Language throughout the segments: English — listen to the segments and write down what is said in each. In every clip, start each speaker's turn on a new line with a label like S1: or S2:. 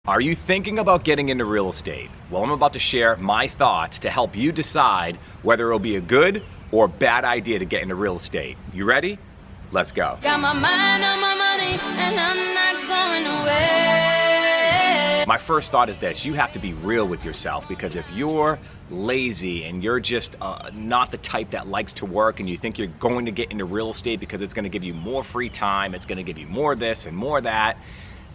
S1: Are you thinking about getting into real estate? Well, I'm about to share my thoughts to help you decide whether it'll be a good or bad idea to get into real estate. You ready? Let's go.
S2: Got my mind on my money and I'm not going away.
S1: My first thought is this: you have to be real with yourself, because if you're lazy and you're just not the type that likes to work, and you think you're going to get into real estate because it's going to give you more free time, it's going to give you more this and more that,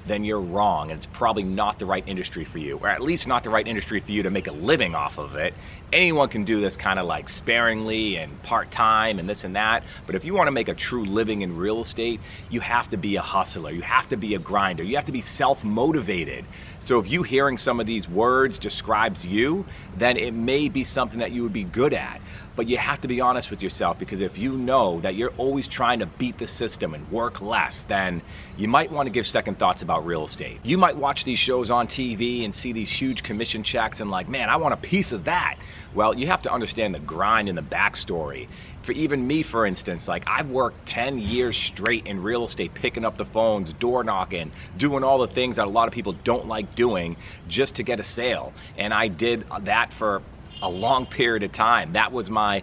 S1: then you're wrong, and it's probably not the right industry for you, or at least not the right industry for you to make a living off of it. Anyone can do this kind of like sparingly and part-time and this and that, but if you want to make a true living in real estate, you have to be a hustler, you have to be a grinder, you have to be self-motivated. So if you hearing some of these words describes you, then it may be something that you would be good at. But you have to be honest with yourself, because if you know that you're always trying to beat the system and work less, then you might want to give second thoughts about real estate. You might watch these shows on TV and see these huge commission checks and like, man, I want a piece of that. Well, you have to understand the grind and the backstory. For even me, for instance, like I've worked 10 years straight in real estate, picking up the phones, door knocking, doing all the things that a lot of people don't like doing just to get a sale. And I did that for a long period of time. That was my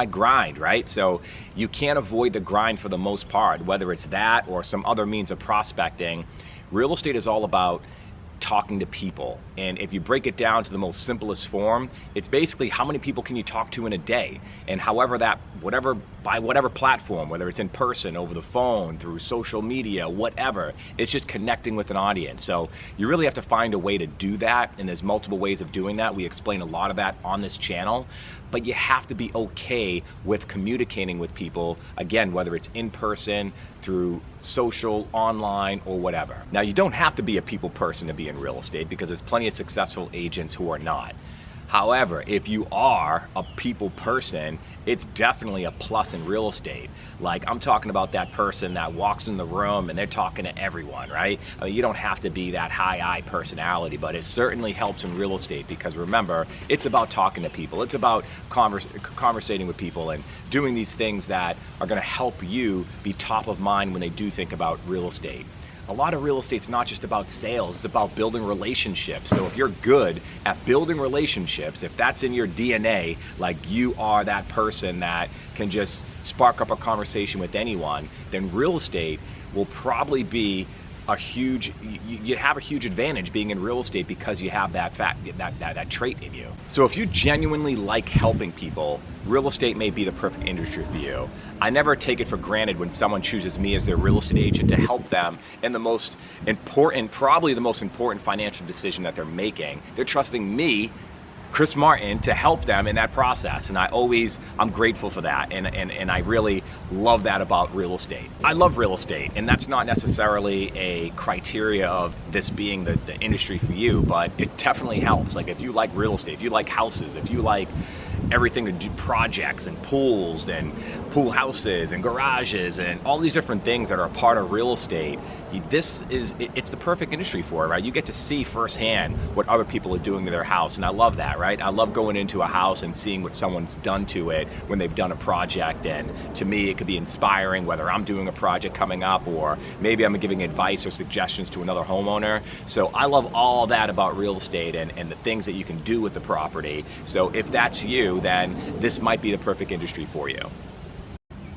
S1: grind, right? So you can't avoid the grind for the most part, whether it's that or some other means of prospecting. Real estate is all about talking to people, and if you break it down to the most simplest form, it's basically how many people can you talk to in a day, and by whatever platform, whether it's in person, over the phone, through social media, whatever, it's just connecting with an audience. So you really have to find a way to do that, and there's multiple ways of doing that. We explain a lot of that on this channel, but you have to be okay with communicating with people, again, whether it's in person, through social, online, or whatever. Now, you don't have to be a people person to be in real estate, because there's plenty of successful agents who are not. However, if you are a people person, it's definitely a plus in real estate. Like, I'm talking about that person that walks in the room and they're talking to everyone, right? I mean, you don't have to be that high-I personality, but it certainly helps in real estate, because remember, it's about talking to people. It's about conversating with people and doing these things that are gonna help you be top of mind when they do think about real estate. A lot of real estate's not just about sales, it's about building relationships. So if you're good at building relationships, if that's in your DNA, like you are that person that can just spark up a conversation with anyone, then real estate will probably be you have a huge advantage being in real estate, because you have that trait in you. So if you genuinely like helping people, real estate may be the perfect industry for you. I never take it for granted when someone chooses me as their real estate agent to help them in the most important, probably the most important financial decision that they're making. They're trusting me, Chris Martin, to help them in that process, and I'm grateful for that, and I really love that about real estate. I love real estate, and that's not necessarily a criteria of this being the industry for you, but it definitely helps. Like, if you like real estate, if you like houses, if you like everything to do projects and pools and pool houses and garages and all these different things that are a part of real estate, it's the perfect industry for it, right? You get to see firsthand what other people are doing to their house, and I love that, right? I love going into a house and seeing what someone's done to it when they've done a project, and to me it could be inspiring, whether I'm doing a project coming up or maybe I'm giving advice or suggestions to another homeowner. So I love all that about real estate and the things that you can do with the property. So if that's you, then this might be the perfect industry for you.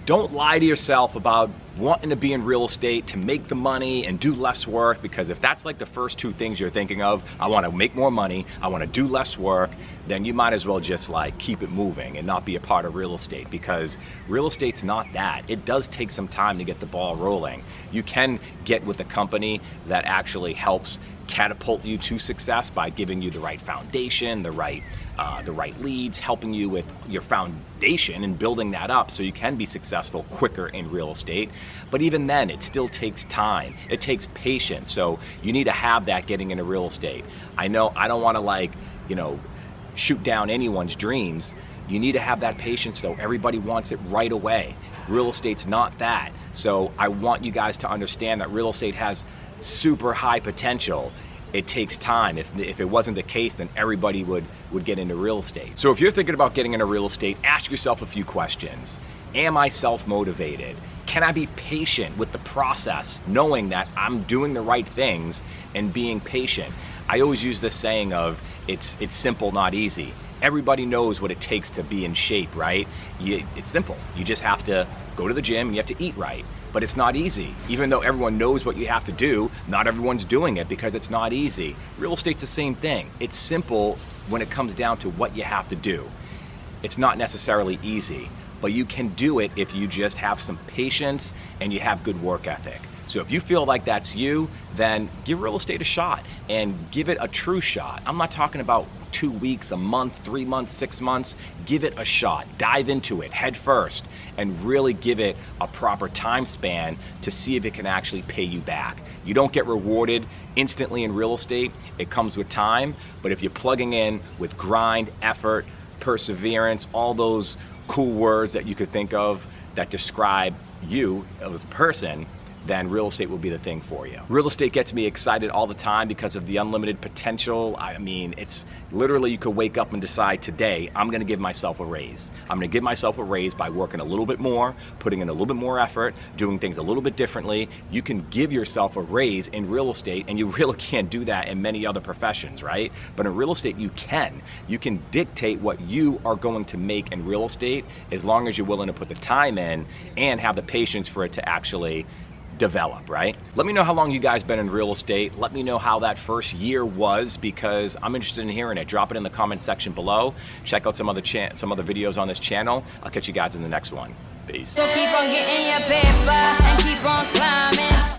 S1: Don't lie to yourself about wanting to be in real estate to make the money and do less work, because if that's like the first two things you're thinking of, I want to make more money, I want to do less work, then you might as well just like keep it moving and not be a part of real estate, because real estate's not that. It does take some time to get the ball rolling. You can get with a company that actually helps catapult you to success by giving you the right foundation, the right leads, helping you with your foundation and building that up so you can be successful quicker in real estate. But even then, it still takes time. It takes patience. So you need to have that getting into real estate. I know I don't want to shoot down anyone's dreams. You need to have that patience though. Everybody wants it right away. Real estate's not that. So I want you guys to understand that real estate has super high potential. It takes time. If it wasn't the case, then everybody would get into real estate. So if you're thinking about getting into real estate, ask yourself a few questions. Am I self-motivated? Can I be patient with the process, knowing that I'm doing the right things and being patient? I always use this saying of, it's simple, not easy. Everybody knows what it takes to be in shape, right? It's simple. You just have to go to the gym and you have to eat right. But it's not easy. Even though everyone knows what you have to do, not everyone's doing it because it's not easy. Real estate's the same thing. It's simple when it comes down to what you have to do. It's not necessarily easy, but you can do it if you just have some patience and you have good work ethic. So if you feel like that's you, then give real estate a shot and give it a true shot. I'm not talking about 2 weeks, a month, 3 months, 6 months. Give it a shot. Dive into it head first and really give it a proper time span to see if it can actually pay you back. You don't get rewarded instantly in real estate. It comes with time, but if you're plugging in with grind, effort, perseverance, all those cool words that you could think of that describe you as a person, then real estate will be the thing for you. Real estate gets me excited all the time because of the unlimited potential. I mean, it's literally, you could wake up and decide today, I'm gonna give myself a raise. I'm gonna give myself a raise by working a little bit more, putting in a little bit more effort, doing things a little bit differently. You can give yourself a raise in real estate, and you really can't do that in many other professions, right? But in real estate, you can. You can dictate what you are going to make in real estate as long as you're willing to put the time in and have the patience for it to actually develop, right? Let me know how long you guys been in real estate. Let me know how that first year was, because I'm interested in hearing it. Drop it in the comment section below. Check out some other videos on this channel. I'll catch you guys in the next one. Peace.
S2: So keep on getting your paper and keep on climbing.